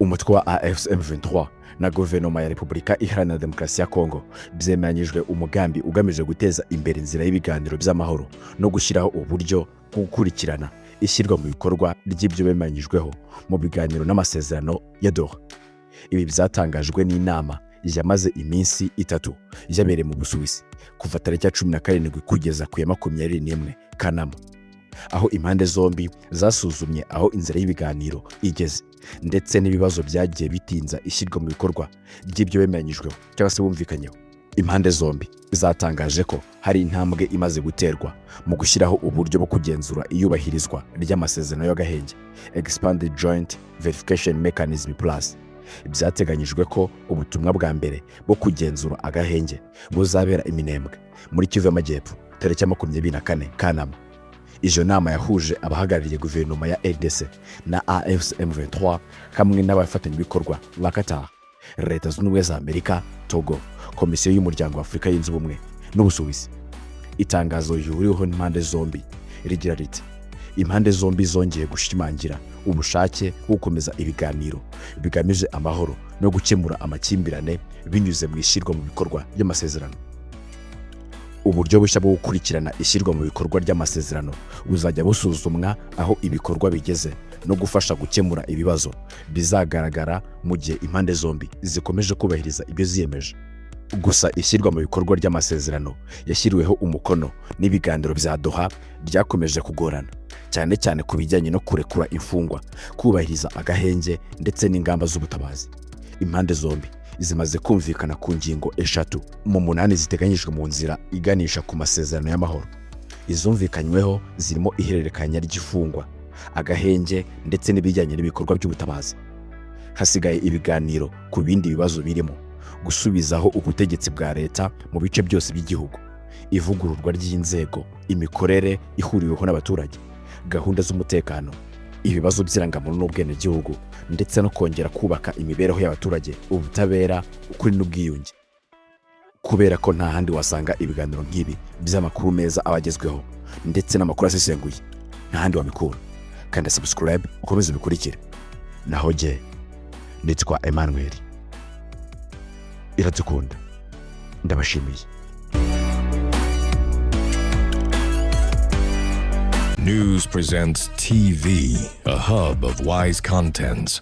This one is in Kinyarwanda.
umutwe wa AFC/M23 na guverinoma ya Repubulika Iharanira Demokarasi ya Kongo byemeranyijwe umugambi ugamije guteza imbere inzira y'ibiganiro by'amahoro no gushyiraho uburyo bwo gukurikirana ishyirwa mu bikorwa ry'ibyo bemeranyijweho mu biganiro n'amasezerano ya Doha. Ibi byatangajwe n'inama yamaze iminsi 3 yabereye mu Busuwisi kuva tariki ya 17 kugeza ku ya 21 Kanama, aho impande zombi zasuzumye aho inzira y'ibiganiro igeze ndetse n'ibibazo byagiye bitinza ishyirwa mu bikorwa ry'ibyo bemeranyijweho cyangwa se bumvikanyeho. Impande zombi zatangaje ko hari intambwe imaze guterwa mu gushyiraho uburyo bwo kugenzura iyubahirizwa ry'amasezerano y'agahenge Expanded Joint Verification Mechanism Plus. Byateganyijwe ko ubutumwa bwa mbere bwo kugenzura agahenge buzabera Iminembwe muri Kivu y'Amajyepfo tariki ya 24 Kanama. Ijo nama yahuje abahagarariye guverinoma ya RDC na AFC/M23 hamwe n'abafatanyabikorwa ba Qatar, Leta Zunze Ubumwe za Amerika, Togo, Komisiyo y'Umuryango wa Afurika Yunze Ubumwe n'Ubusuwisi. Itangazo rihuriweho n'impande zombi rigira riti: impande zombi zongeye gushimangira ubushake bwo gukomeza ibiganiro bigamije amahoro no gukemura amakimbirane binyuze mu ishyirwa mu bikorwa ry'amasezerano. Uburyo bushya bwo gukurikirana ishyirwa mu bikorwa ry'amasezerano buzajya busuzumwa aho ibikorwa bigeze no gufasha gukemura ibibazo bizagaragara mu gihe impande zombi zikomeje kubahiriza ibyo ziyemeje. Gusa ishyirwa mu bikorwa ry'amasezerano yashyiriweho umukono n'ibiganiro bya Doha byakomeje kugorana, cyane cyane ku bijyanye no kurekura imfungwa, kubahiriza agahenge ndetse n'ingamba z'ubutabazi. Impande zombi zimaze kumvikana ku ngingo 3 mu 8 ziteganyijwe mu nzira iganisha ku masezerano y'amahoro. Izumvikanyweho zirimo ihererekanya ry'ifungwa, agahenge ndetse n'ibijyanye n'ibikorwa by'ubutabazi. Hasigaye ibiganiro ku bindi bibazo birimo gusubizaho ubutegetsi bwa leta mu bice byose by'igihugu, ivugururwa ry'inzego, imikorere ihuriweho n'abaturage, gahunda z'umutekano, ibibazo by'irangamuntu n'ubwenegihugu ndetse no kongera kubaka imibereho y'abaturage, ubutabera, ukuri n'ubwiyunge. Kubera ko nta handi wasanga ibiganiro nk'ibi by'amakuru meza abagezweho ndetse n'amakuru asesenguye, nta handi wabikura. Kandi subscribe ukomeze ubikurikire. Naho jye nitwa Emmanuel Iradukunda, ndabashimiye. News Presents TV, a hub of wise contents.